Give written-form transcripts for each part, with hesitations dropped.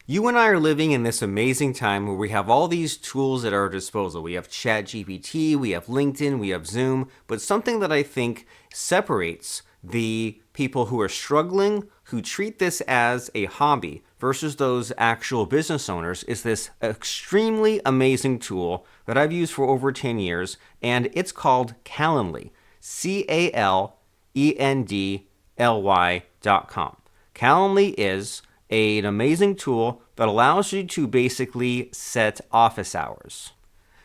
You and I are living in this amazing time where we have all these tools at our disposal. We have ChatGPT, we have LinkedIn, we have Zoom, but something that I think separates the people who are struggling, who treat this as a hobby, versus those actual business owners is this extremely amazing tool that I've used for over 10 years, and it's called Calendly. Calendly.com. Calendly is an amazing tool that allows you to basically set office hours.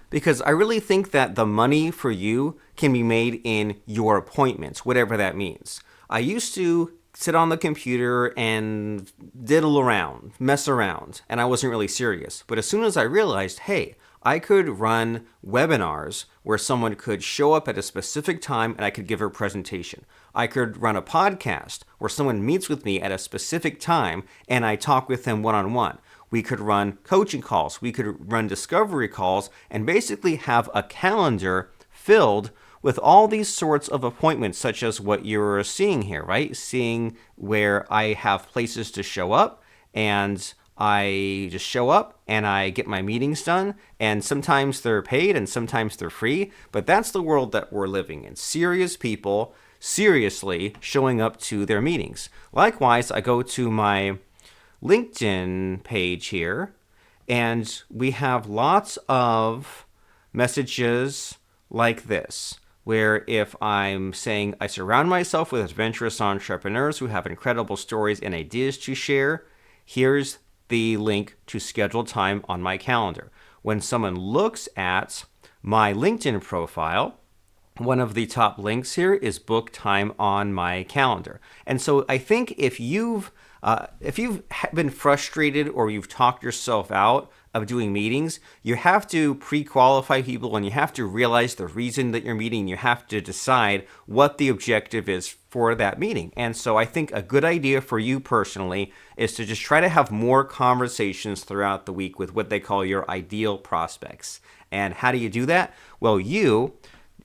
Because I really think that the money for you can be made in your appointments, whatever that means. I used to sit on the computer and diddle around, mess around, and I wasn't really serious. But as soon as I realized, hey, I could run webinars where someone could show up at a specific time and I could give a presentation. I could run a podcast where someone meets with me at a specific time and I talk with them one-on-one. We could run coaching calls. We could run discovery calls and basically have a calendar filled with all these sorts of appointments, such as what you're seeing here, right? Seeing where I have places to show up and I just show up and I get my meetings done, and sometimes they're paid and sometimes they're free, but that's the world that we're living in. Serious people seriously showing up to their meetings. Likewise, I go to my LinkedIn page here, and we have lots of messages like this, where if I'm saying I surround myself with adventurous entrepreneurs who have incredible stories and ideas to share, here's the link to schedule time on my calendar. When someone looks at my LinkedIn profile, one of the top links here is book time on my calendar. And so I think if you've been frustrated or you've talked yourself out of doing meetings, you have to pre-qualify people and you have to realize the reason that you're meeting. You have to decide what the objective is for that meeting. And so I think a good idea for you personally is to just try to have more conversations throughout the week with what they call your ideal prospects. And how do you do that? Well, you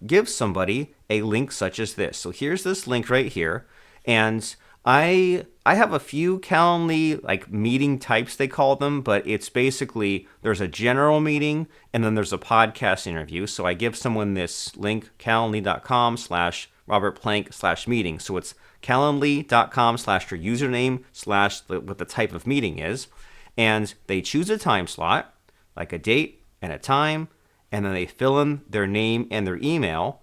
give somebody a link such as this. So here's this link right here. And I have a few Calendly like meeting types, they call them, but it's basically there's a general meeting and then there's a podcast interview. So I give someone this link, calendly.com/RobertPlank/meeting. So it's calendly.com/your username/ what the type of meeting is. And they choose a time slot, like a date and a time, and then they fill in their name and their email.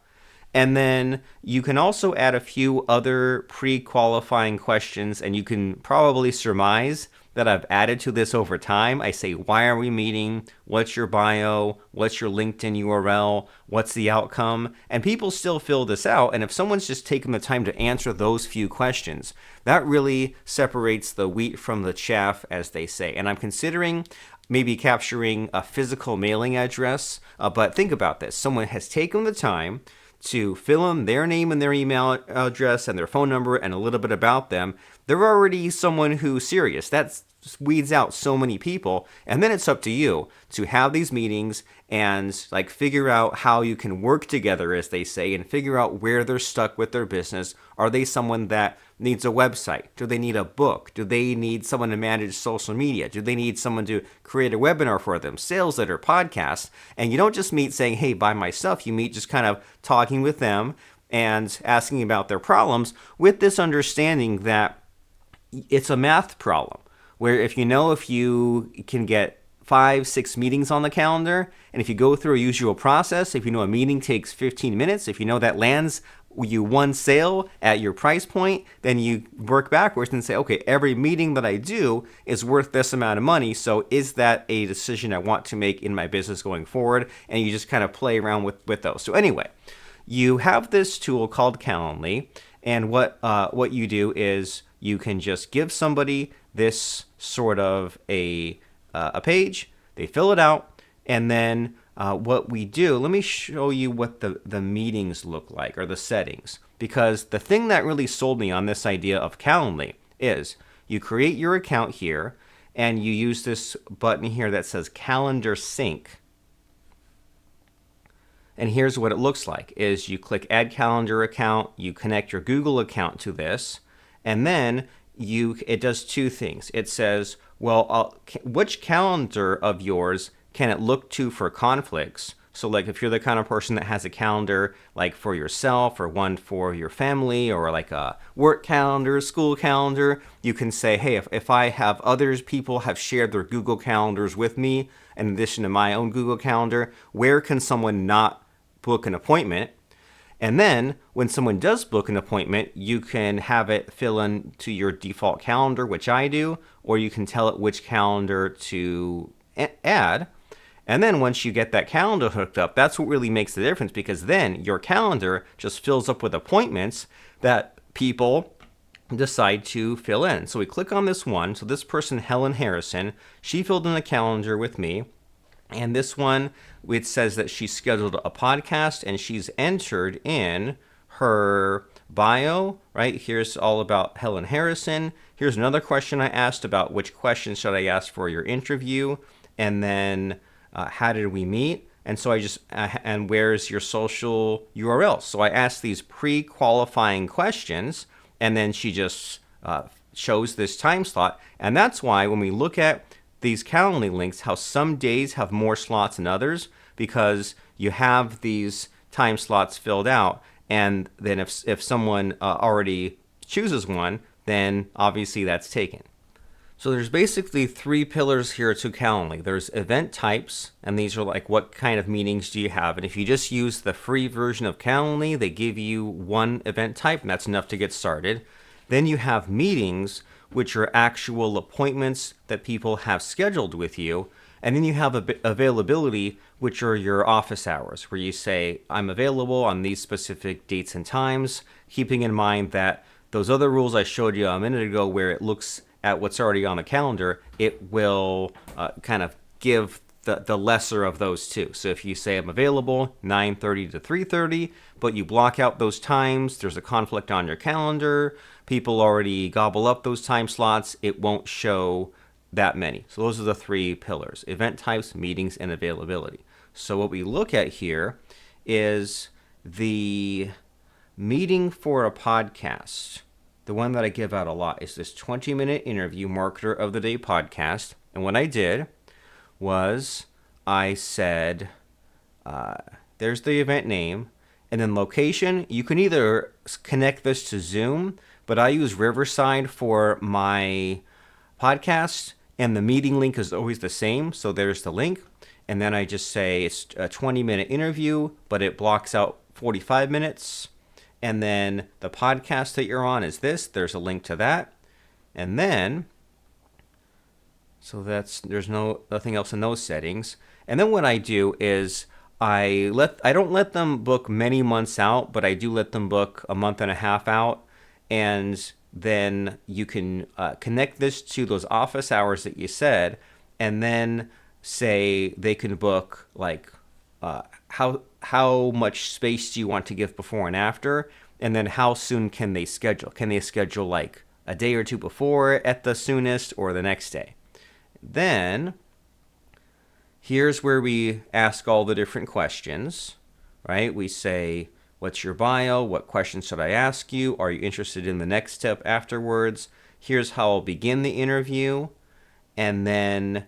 And then you can also add a few other pre-qualifying questions, and you can probably surmise that I've added to this over time. I say, why are we meeting? What's your bio? What's your LinkedIn URL? What's the outcome? And people still fill this out. And if someone's just taken the time to answer those few questions, that really separates the wheat from the chaff, as they say. And I'm considering maybe capturing a physical mailing address. But think about this. Someone has taken the time to fill in their name and their email address and their phone number and a little bit about them. They're already someone who's serious. That weeds out so many people. And then it's up to you to have these meetings and like figure out how you can work together, as they say, and figure out where they're stuck with their business. Are they someone that needs a website? Do they need a book? Do they need someone to manage social media? Do they need someone to create a webinar for them? Sales letter, podcasts. And you don't just meet saying, hey, buy my stuff. You meet just kind of talking with them and asking about their problems with this understanding that it's a math problem, where if you can get 5-6 meetings on the calendar, and if you go through a usual process, if you know a meeting takes 15 minutes, if you know that lands you one sale at your price point, then you work backwards and say, okay, every meeting that I do is worth this amount of money, so is that a decision I want to make in my business going forward? And you just kind of play around with those. So anyway, you have this tool called Calendly, and what you do is you can just give somebody this sort of a page, they fill it out, and then what we do, let me show you what the meetings look like, or the settings. Because the thing that really sold me on this idea of Calendly is you create your account here, and you use this button here that says Calendar Sync. And here's what it looks like, is you click Add Calendar Account, you connect your Google account to this, and then it does two things. It says, Well, which calendar of yours can it look to for conflicts? So, like, if you're the kind of person that has a calendar, like for yourself or one for your family, or like a work calendar, school calendar, you can say, hey, if I have others, people have shared their Google calendars with me, in addition to my own Google calendar, where can someone not book an appointment? And then when someone does book an appointment, you can have it fill in to your default calendar, which I do, or you can tell it which calendar to add. And then once you get that calendar hooked up, that's what really makes the difference, because then your calendar just fills up with appointments that people decide to fill in. So we click on this one. So this person, Helen Harrison, she filled in a calendar with me. And this one, it says that she scheduled a podcast and she's entered in her bio, right? Here's all about Helen Harrison. Here's another question I asked about which questions should I ask for your interview. And then how did we meet? And so I just, and where's your social URL? So I asked these pre-qualifying questions, and then she just shows this time slot. And that's why when we look at these Calendly links, how some days have more slots than others, because you have these time slots filled out. And then if someone already chooses one, then obviously that's taken. So there's basically three pillars here to Calendly. There's event types, and these are like what kind of meetings do you have. And if you just use the free version of Calendly, they give you one event type, and that's enough to get started. Then you have meetings, which are actual appointments that people have scheduled with you. And then you have availability, which are your office hours, where you say, I'm available on these specific dates and times, keeping in mind that those other rules I showed you a minute ago, where it looks at what's already on the calendar, it will kind of give the lesser of those two. So if you say I'm available 9:30 to 3:30, but you block out those times, there's a conflict on your calendar, people already gobble up those time slots, it won't show that many. So those are the three pillars: event types, meetings, and availability. So what we look at here is the meeting for a podcast. The one that I give out a lot is this 20-minute interview marketer of the day podcast. And what I did was I said, there's the event name, and then location. You can either connect this to Zoom, but I use Riverside for my podcast, and the meeting link is always the same. So there's the link. And then I just say it's a 20-minute interview, but it blocks out 45 minutes. And then the podcast that you're on is this. There's a link to that. And then, so there's nothing else in those settings. And then what I do is I don't let them book many months out, but I do let them book a month and a half out. And then you can connect this to those office hours that you said, and then say they can book like how much space do you want to give before and after, and then how soon can they schedule? Can they schedule like a day or two before at the soonest, or the next day? Then here's where we ask all the different questions, right? We say, what's your bio? What questions should I ask you? Are you interested in the next step afterwards? Here's how I'll begin the interview. And then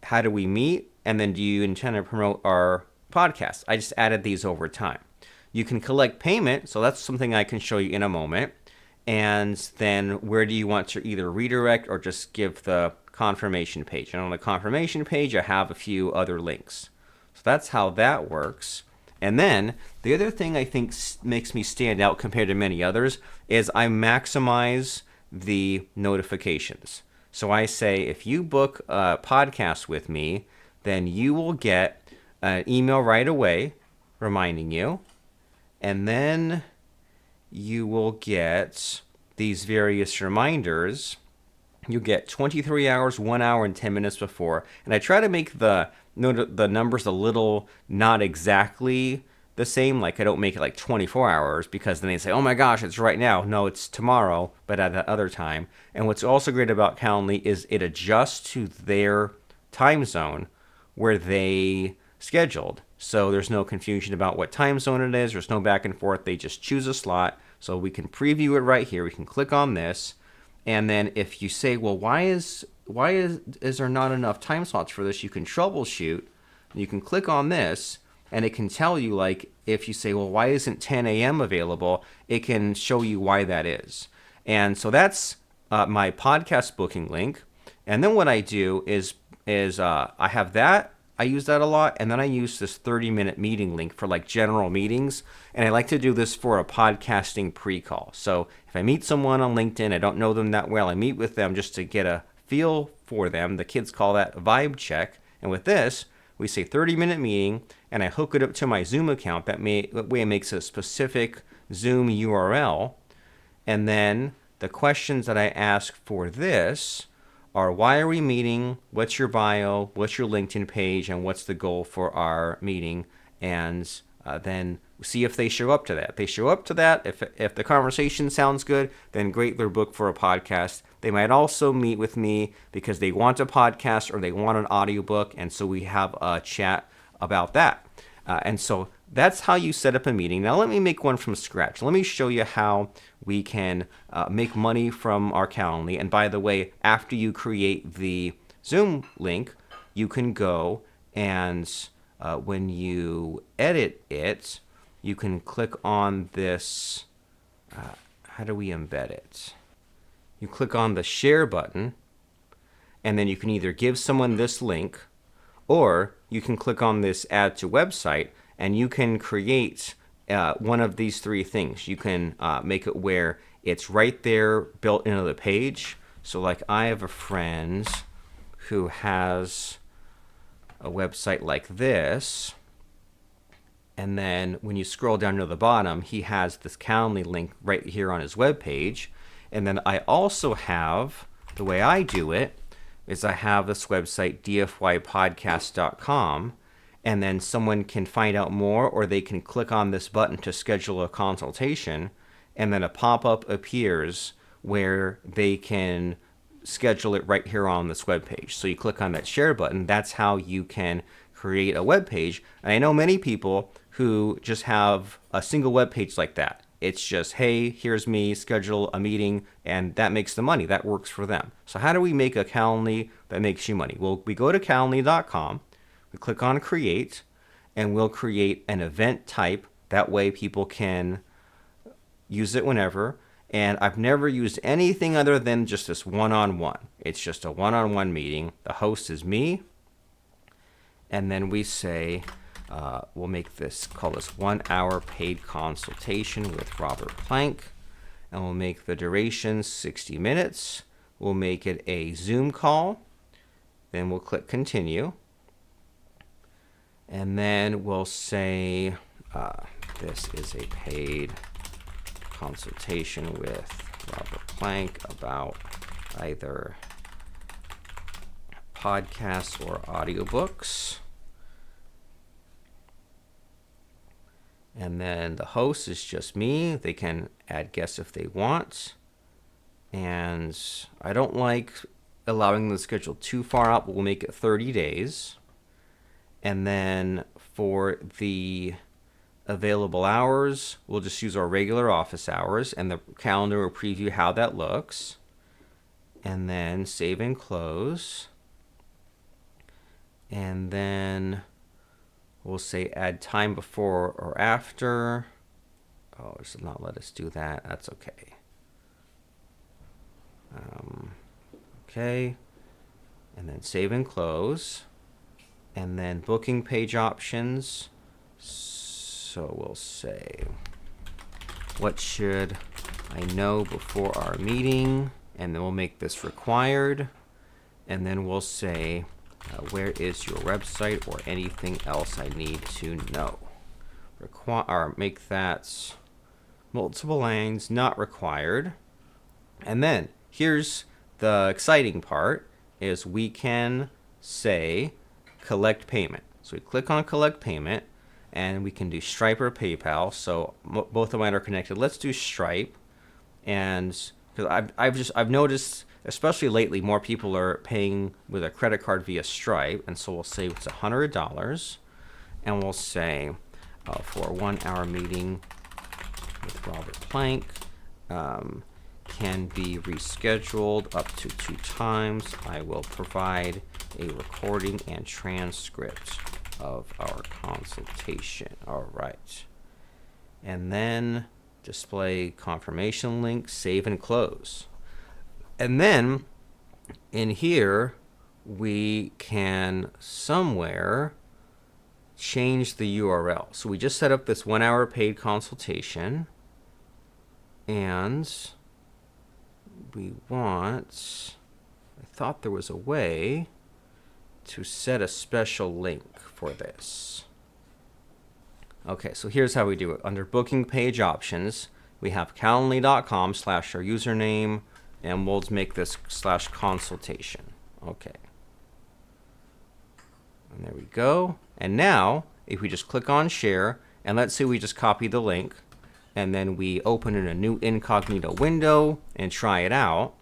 how do we meet? And then do you intend to promote our podcast? I just added these over time. You can collect payment, so that's something I can show you in a moment. And then where do you want to either redirect or just give the confirmation page? And on the confirmation page, I have a few other links. So that's how that works. And then the other thing I think makes me stand out compared to many others is I maximize the notifications. So I say, if you book a podcast with me, then you will get an email right away reminding you. And then you will get these various reminders. You get 23 hours, 1 hour, and 10 minutes before. And I try to make the numbers a little not exactly the same. Like I don't make it like 24 hours, because then they say, oh my gosh, it's right now. No, it's tomorrow, but at that other time. And what's also great about Calendly is it adjusts to their time zone where they scheduled. So there's no confusion about what time zone it is. There's no back and forth. They just choose a slot. So we can preview it right here. We can click on this. And then if you say, well, why is is there not enough time slots for this? You can troubleshoot. You can click on this, and it can tell you, like, if you say, well, why isn't 10 a.m. available? It can show you why that is. And so that's my podcast booking link. And then what I do is I have that. I use that a lot. And then I use this 30-minute meeting link for like general meetings. And I like to do this for a podcasting pre-call. So if I meet someone on LinkedIn, I don't know them that well, I meet with them just to get a feel for them. The kids call that a vibe check. And with this, we say 30-minute meeting, and I hook it up to my Zoom account. That way it makes a specific Zoom URL. And then the questions that I ask for this are, why are we meeting? What's your bio? What's your LinkedIn page? And what's the goal for our meeting? And then see if they show up to that. If they show up to that, if the conversation sounds good, then great, they're booked for a podcast. They might also meet with me because they want a podcast or they want an audiobook, and so we have a chat about that. And so that's how you set up a meeting. Now let me make one from scratch. Let me show you how we can make money from our Calendly. And by the way, after you create the Zoom link, you can go and when you edit it, you can click on this. How do we embed it? You click on the share button, and then you can either give someone this link, or you can click on this add to website, and you can create one of these three things. You can make it where it's right there built into the page. So like I have a friend who has a website like this, and then when you scroll down to the bottom, he has this Calendly link right here on his web page. And then I also have, the way I do it is I have this website, dfypodcast.com, and then someone can find out more, or they can click on this button to schedule a consultation, and then a pop-up appears where they can schedule it right here on this web page. So you click on that share button. That's how you can create a web page. And I know many people who just have a single web page like that. It's just, hey, here's me, schedule a meeting, and that makes the money. That works for them. So how do we make a Calendly that makes you money? Well, we go to calendly.com, we click on create, and we'll create an event type. That way people can use it whenever. And I've never used anything other than just this one-on-one. It's just a one-on-one meeting. The host is me. And then we say, we'll make this, call this 1 hour paid consultation with Robert Plank. And we'll make the duration 60 minutes. We'll make it a Zoom call. Then we'll click continue. And then we'll say, this is a paid consultation with Robert Plank about either podcasts or audiobooks. And then the host is just me. They can add guests if they want. And I don't like allowing them to schedule too far out, but we'll make it 30 days. And then for the available hours, we'll just use our regular office hours, and the calendar will preview how that looks. And then save and close. And then we'll say add time before or after. Oh, it does not let us do that. That's okay. Okay. And then save and close. And then booking page options. So we'll say, what should I know before our meeting? And then we'll make this required. And then we'll say, where is your website or anything else I need to know? Or make that multiple lines, not required. And then here's the exciting part, is we can say collect payment. So we click on collect payment, and we can do Stripe or PayPal. So both of mine are connected. Let's do Stripe. And because I've noticed, especially lately, more people are paying with a credit card via Stripe. And so we'll say it's $100, and we'll say for a 1 hour meeting with Robert Plank, can be rescheduled up to 2 times. I will provide a recording and transcript of our consultation. All right. And then display confirmation link, save and close. And then in here, we can somewhere change the URL. So we just set up this 1 hour paid consultation, and we want, I thought there was a way to set a special link for this. Okay, so here's how we do it. Under booking page options, we have calendly.com / our username, and we'll make this / consultation. Okay. And there we go. And now, if we just click on share, and let's say we just copy the link, and then we open in a new incognito window and try it out,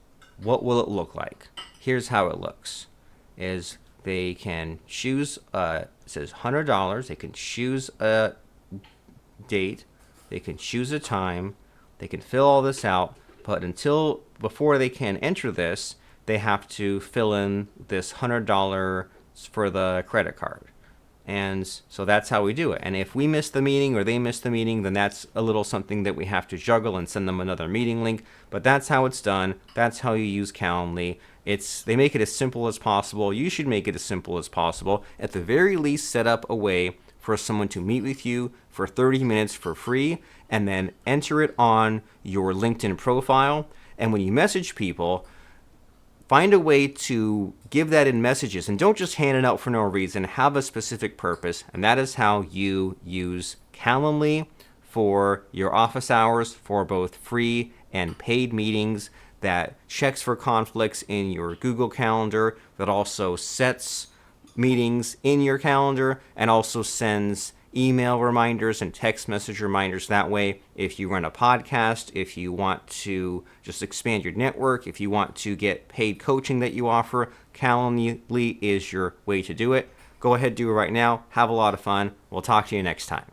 what will it look like? Here's how it looks. Is they can choose, it says $100, they can choose a date, they can choose a time, they can fill all this out, but before they can enter this, they have to fill in this $100 for the credit card. And so that's how we do it. And if we miss the meeting or they miss the meeting, then that's a little something that we have to juggle and send them another meeting link. But that's how it's done. That's how you use Calendly. They make it as simple as possible. You should make it as simple as possible. At the very least, set up a way for someone to meet with you for 30 minutes for free, and then enter it on your LinkedIn profile. And when you message people, find a way to give that in messages, and don't just hand it out for no reason. Have a specific purpose, and that is how you use Calendly for your office hours for both free and paid meetings, that checks for conflicts in your Google Calendar, that also sets meetings in your calendar, and also sends email reminders and text message reminders that way. If you run a podcast, if you want to just expand your network, if you want to get paid coaching that you offer, Calendly is your way to do it. Go ahead, do it right now. Have a lot of fun. We'll talk to you next time.